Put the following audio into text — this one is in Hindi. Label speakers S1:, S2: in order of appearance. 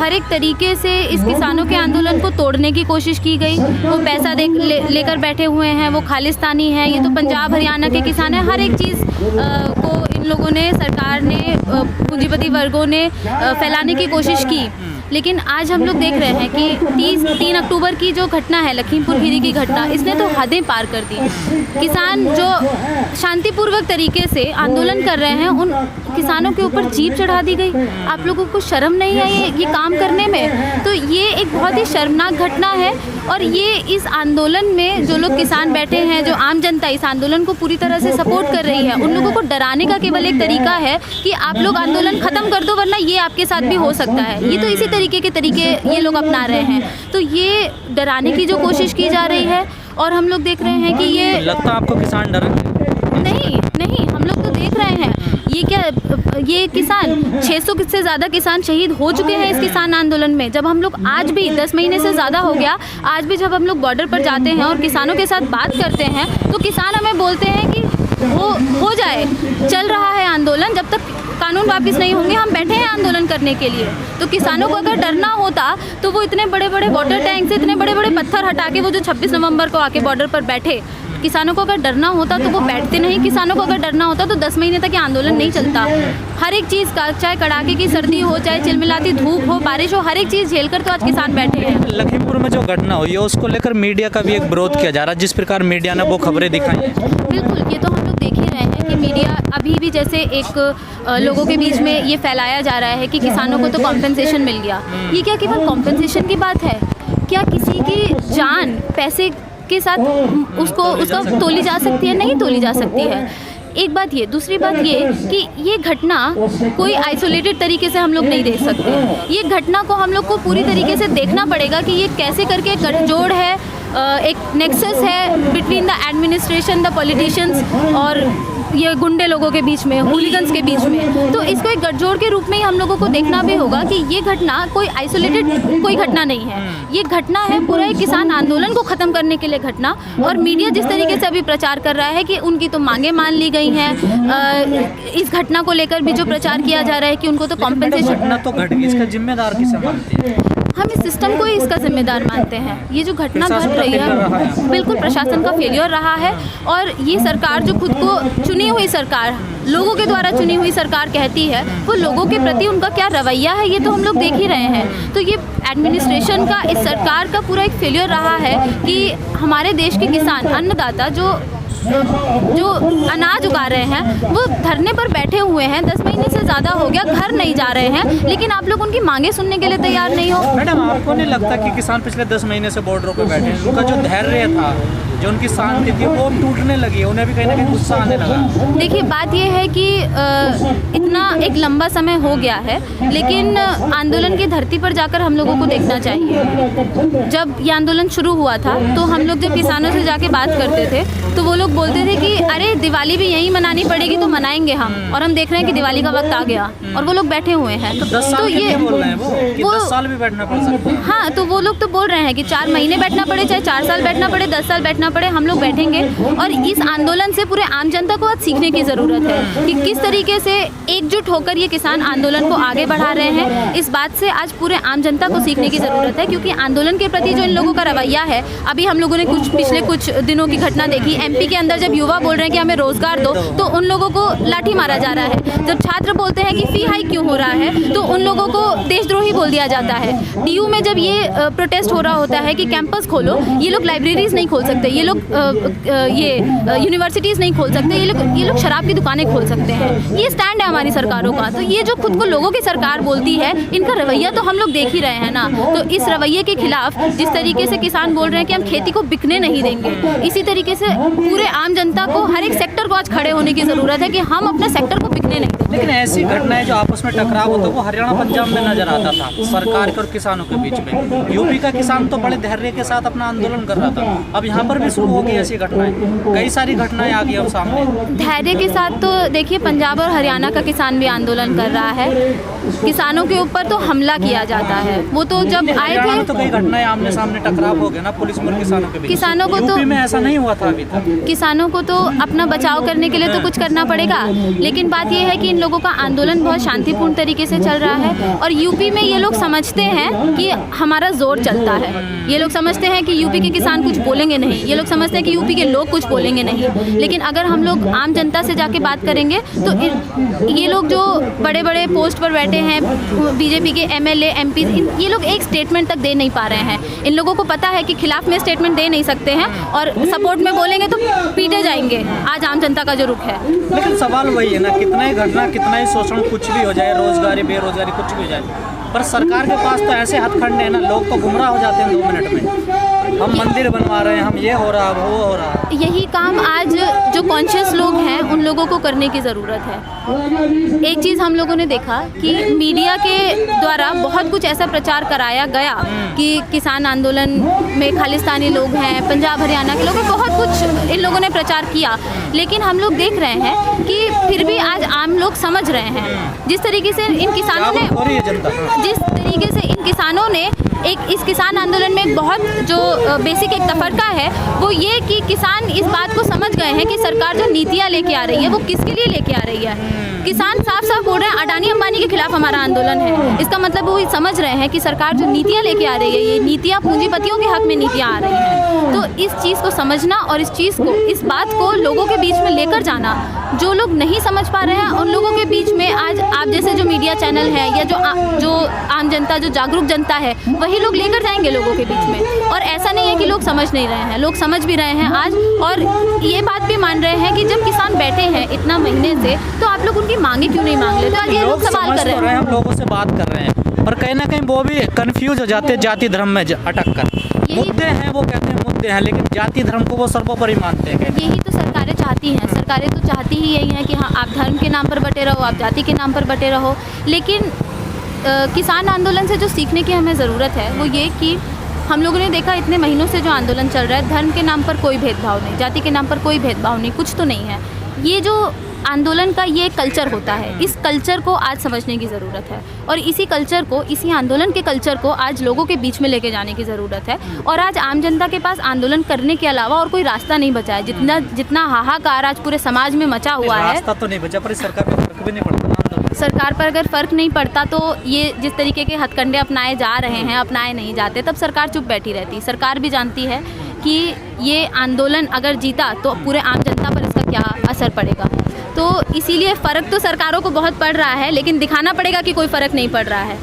S1: हर एक तरीके से इस किसानों के आंदोलन को तोड़ने की कोशिश की गई। वो पैसा लेकर बैठे हुए हैं, वो खालिस्तानी हैं, ये तो पंजाब हरियाणा के किसान हैं। हर एक चीज़ को इन लोगों ने, सरकार ने, पूंजीपति वर्गों ने फैलाने की कोशिश की। लेकिन आज हम लोग देख रहे हैं कि 3 अक्टूबर की जो घटना है, लखीमपुर खीरी की घटना, इसने तो हदें पार कर दी। किसान जो शांतिपूर्वक तरीके से आंदोलन कर रहे हैं, उन किसानों के ऊपर जीप चढ़ा दी गई। आप लोगों को शर्म नहीं है ये काम करने में? तो ये एक बहुत ही शर्मनाक घटना है। और ये इस आंदोलन में जो लोग किसान बैठे हैं, जो आम जनता इस आंदोलन को पूरी तरह से सपोर्ट कर रही है, उन लोगों को डराने का केवल एक तरीका है कि आप लोग आंदोलन ख़त्म कर दो, वरना ये आपके साथ भी हो सकता है। ये तो इसी तरीके के तरीके ये लोग अपना रहे हैं। तो ये डराने की जो कोशिश की जा रही है, और हम लोग देख रहे हैं कि ये
S2: लगता है आपको किसान डरेंगे?
S1: नहीं, हम लोग तो देख रहे हैं। ये किसान 600 से ज़्यादा किसान शहीद हो चुके हैं इस किसान आंदोलन में। जब हम लोग आज भी 10 महीने से ज़्यादा हो गया, आज भी जब हम लोग बॉर्डर पर जाते हैं और किसानों के साथ बात करते हैं, तो किसान हमें बोलते हैं कि हो जाए, चल रहा है आंदोलन, जब तक कानून वापस नहीं होंगे हम बैठे हैं आंदोलन करने के लिए। तो किसानों को अगर डरना होता तो वो इतने बड़े बड़े वाटर टैंक से इतने बड़े बड़े पत्थर हटा के वो जो 26 नवंबर को आके बॉर्डर पर बैठे, किसानों को अगर डरना होता तो वो बैठते नहीं। किसानों को अगर डरना होता तो 10 महीने तक ये आंदोलन नहीं चलता। हर एक चीज़ का, चाहे कड़ाके की सर्दी हो, चाहे चिलमिलाती धूप हो, बारिश हो, हर एक चीज़ झेलकर तो आज किसान बैठे हैं।
S2: लखीमपुर में जो घटना हुई है उसको लेकर मीडिया का भी एक विरोध किया जा रहा है, जिस प्रकार मीडिया ने वो खबरें दिखाई हैं।
S1: बिल्कुल, ये तो हम लोग देख ही रहे हैं कि मीडिया अभी भी जैसे एक लोगों के बीच में ये फैलाया जा रहा है कि किसानों को तो कॉम्पेंसेशन मिल गया। ये क्या केवल कॉम्पेंसेशन की बात है? क्या किसी की जान पैसे के साथ उसका तोली जा सकती है? नहीं तोली जा सकती है। एक बात ये, दूसरी बात ये कि ये घटना कोई आइसोलेटेड तरीके से हम लोग नहीं देख सकते। ये घटना को हम लोग को पूरी तरीके से देखना पड़ेगा कि ये कैसे करके गठजोड़ है, एक नेक्सस है between the administration, the politicians और ये गुंडे लोगों के बीच में, हूलिगन्स के बीच में। तो इसको एक गठजोड़ के रूप में ही हम लोगों को देखना भी होगा कि ये घटना कोई आइसोलेटेड कोई घटना नहीं है। ये घटना है पूरा एक किसान आंदोलन को ख़त्म करने के लिए घटना। और मीडिया जिस तरीके से अभी प्रचार कर रहा है कि उनकी तो मांगें मान ली गई हैं, इस घटना को लेकर भी जो प्रचार किया जा रहा है कि उनको तो कॉम्पेंसेशन,
S2: घटना तो घट गई, इसका जिम्मेदार किसे मानते हैं?
S1: हम इस सिस्टम को ही इसका जिम्मेदार मानते हैं। ये जो घटना घट रही है, बिल्कुल प्रशासन का फेलियर रहा है। और ये सरकार जो खुद को चुनी हुई सरकार, लोगों के द्वारा चुनी हुई सरकार कहती है, वो लोगों के प्रति उनका क्या रवैया है ये तो हम लोग देख ही रहे हैं। तो ये एडमिनिस्ट्रेशन का, इस सरकार का पूरा एक फेलियर रहा है कि हमारे देश के किसान, अन्नदाता जो अनाज उगा रहे हैं, वो धरने पर बैठे हुए हैं। 10 महीने से ज़्यादा हो गया, घर नहीं जा रहे हैं, लेकिन आप लोग उनकी मांगे सुनने के लिए तैयार नहीं हो।
S2: मैडम, आपको नहीं लगता कि किसान पिछले 10 महीने से बॉर्डरों पर बैठे हैं, उनका जो धैर्य था, जो उनकी शांति थी, वो टूटने लगी है, उन्हें भी कहीं ना कहीं गुस्सा आने लगा?
S1: देखिए, बात ये है कि इतना एक लंबा समय हो गया है, लेकिन आंदोलन की धरती पर जाकर हम लोगों को देखना चाहिए। जब ये आंदोलन शुरू हुआ था तो हम लोग जब किसानों से जाके बात करते थे तो वो लोग बोलते थे कि अरे दिवाली भी यहीं मनानी पड़ेगी तो मनाएंगे हम। और हम देख रहे हैं कि दिवाली का वक्त आ गया और वो लोग बैठे हुए हैं।
S2: तो 10 साल ये बोल रहे हैं वो 10 साल भी बैठना पड़ सकता है।
S1: हाँ, तो वो लोग तो बोल रहे हैं कि 4 महीने बैठना पड़े, चाहे 4 साल बैठना पड़े, 10 साल बैठना पड़े, हम लोग बैठेंगे। और इस आंदोलन से पूरे आम जनता को आज सीखने की ज़रूरत है कि किस तरीके से एकजुट होकर ये किसान आंदोलन को आगे बढ़ा रहे हैं। इस बात से आज पूरे आम जनता को सीखने की ज़रूरत है, क्योंकि आंदोलन के प्रति जो इन लोगों का रवैया है, अभी हम लोगों ने पिछले कुछ दिनों की घटना देखी। MP के अंदर जब युवा बोल रहे हैं कि हमें रोजगार दो, तो उन लोगों को लाठी मारा जा रहा है। जब छात्र बोलते हैं कि फी हाइक क्यों हो रहा है, तो उन लोगों को देशद्रोही बोल दिया जाता है। DU में जब ये प्रोटेस्ट हो रहा होता है कि कैंपस खोलो, ये लोग लाइब्रेरीज नहीं खोल सकते, ये लोग यूनिवर्सिटीज़ नहीं खोल सकते, ये लोग शराब की दुकानें खोल सकते हैं। ये स्टैंड है हमारी सरकारों का। तो ये जो खुद को लोगों की सरकार बोलती है, इनका रवैया तो हम लोग देख ही रहे हैं ना। तो इस रवैये के खिलाफ जिस तरीके से किसान बोल रहे हैं कि हम खेती को बिकने नहीं देंगे, इसी तरीके से पूरे आम जनता को, हर एक सेक्टर को आज खड़े होने की ज़रूरत है कि हम अपने सेक्टर को बिकने नहीं देंगे।
S2: लेकिन ऐसी घटनाएं जो आपस में टकराव होता है वो हरियाणा पंजाब में नजर आता था, सरकार के और किसानों के बीच में। यूपी का किसान तो बड़े धैर्य के साथ अपना आंदोलन कर रहा था। अब यहाँ पर भी में शुरू हो गई ऐसी घटनाएं, कई सारी घटनाएं आ गई अब सामने।
S1: धैर्य के साथ तो देखिए, पंजाब और हरियाणा का किसान भी आंदोलन कर रहा है। किसानों के ऊपर तो हमला किया जाता है। वो तो जब आए
S2: हरियाणा में
S1: थे
S2: तो कई घटनाएं आमने सामने टकराव हो गया ना पुलिस और किसानों के बीच।
S1: किसानों को तो
S2: यूपी में ऐसा नहीं हुआ था अभी तक।
S1: किसानों को तो अपना बचाव करने के लिए तो कुछ करना पड़ेगा, लेकिन बात यह है कि इन लोगों का आंदोलन बहुत शांतिपूर्ण तरीके से चल रहा है। और यूपी में ये लोग समझते हैं कि हमारा जोर चलता है। ये लोग समझते हैं कि यूपी के किसान कुछ बोलेंगे नहीं, ये लोग समझते हैं कि यूपी के लोग कुछ बोलेंगे नहीं। लेकिन अगर हम लोग आम जनता से जाके बात करेंगे तो ये लोग जो बड़े बड़े पोस्ट पर बैठे हैं, बीजेपी के एमएलए एमपी, ये लोग एक स्टेटमेंट तक दे नहीं पा रहे हैं। इन लोगों को पता है कि खिलाफ में स्टेटमेंट दे नहीं सकते हैं और सपोर्ट में बोलेंगे तो पीटे जाएंगे। आज आम जनता का जो रुख है।
S2: लेकिन सवाल वही है ना, कितना ही घटना, कितना ही शोषण, कुछ भी हो जाए, रोजगारी बेरोजगारी कुछ भी हो जाए, पर सरकार के पास तो ऐसे हथखंडे हैं ना, लोग तो गुमराह हो जाते हैं 2 मिनट में। हम मंदिर बनवा रहे हैं, हम ये हो रहा, वो हो रहा।
S1: यही काम आज जो कॉन्शियस लोग हैं उन लोगों को करने की ज़रूरत है। एक चीज़ हम लोगों ने देखा कि मीडिया के द्वारा बहुत कुछ ऐसा प्रचार कराया गया कि किसान आंदोलन में खालिस्तानी लोग हैं, पंजाब हरियाणा के लोग हैं, बहुत कुछ इन लोगों ने प्रचार किया। लेकिन हम लोग देख रहे हैं कि फिर भी आज आम लोग समझ रहे हैं। जिस तरीके से इन किसानों ने इस किसान आंदोलन में एक बहुत जो बेसिक एक तफरका है वो ये कि किसान इस बात को समझ गए हैं कि सरकार जो नीतियाँ लेके आ रही है वो किसके लिए लेके आ रही है। किसान साफ साफ बोल रहे हैं अडानी अंबानी के खिलाफ हमारा आंदोलन है। इसका मतलब वो समझ रहे हैं कि सरकार जो नीतियाँ लेके आ रही है, ये नीतियाँ पूंजीपतियों के हक में नीतियाँ आ रही हैं। तो इस चीज़ को समझना और इस बात को लोगों के बीच में लेकर जाना, जो लोग नहीं समझ पा रहे हैं उन लोगों के बीच में आज आप जैसे जो मीडिया चैनल है या जो आम जनता, जो जागरूक जनता है, वही लोग लेकर जाएंगे लोगों के बीच में। और ऐसा नहीं है कि लोग समझ नहीं रहे हैं, लोग समझ भी रहे हैं आज, और ये बात भी मान रहे हैं कि जब किसान बैठे हैं इतना महीने से तो आप लोग उनकी मांगे क्यों नहीं मांग लेते। आज ये लोग सवाल कर रहे हैं,
S2: हम लोगों से बात कर रहे हैं, पर कहीं ना कहीं वो भी कंफ्यूज हो जाते हैं जाति धर्म में अटक कर। मुद्दे हैं, वो कहते हैं मुद्दे हैं, लेकिन जाति धर्म को वो सर्वोपरि मानते हैं।
S1: यही तो सरकारें चाहती हैं। सरकारें तो चाहती ही यही हैं कि हाँ, आप धर्म के नाम पर बटे रहो, आप जाति के नाम पर बटे रहो। लेकिन किसान आंदोलन से जो सीखने की हमें ज़रूरत है वो ये कि हम लोगों ने देखा इतने महीनों से जो आंदोलन चल रहा है, धर्म के नाम पर कोई भेदभाव नहीं, जाति के नाम पर कोई भेदभाव नहीं, कुछ तो नहीं है। ये जो आंदोलन का ये कल्चर होता है, इस कल्चर को आज समझने की ज़रूरत है और इसी कल्चर को, इसी आंदोलन के कल्चर को आज लोगों के बीच में लेके जाने की ज़रूरत है। और आज आम जनता के पास आंदोलन करने के अलावा और कोई रास्ता नहीं बचा है। जितना हाहाकार आज पूरे समाज में मचा हुआ है,
S2: रास्ता तो नहीं बचा, पर सरकार पर फर्क भी नहीं पड़ता।
S1: सरकार पर अगर फ़र्क नहीं पड़ता तो ये जिस तरीके के हथकंडे अपनाए जा रहे हैं, अपनाए नहीं जाते, तब सरकार चुप बैठी रहती। सरकार भी जानती है कि ये आंदोलन अगर जीता तो पूरे आम जनता पर इसका क्या असर पड़ेगा। तो इसीलिए फ़र्क तो सरकारों को बहुत पड़ रहा है, लेकिन दिखाना पड़ेगा कि कोई फ़र्क नहीं पड़ रहा है।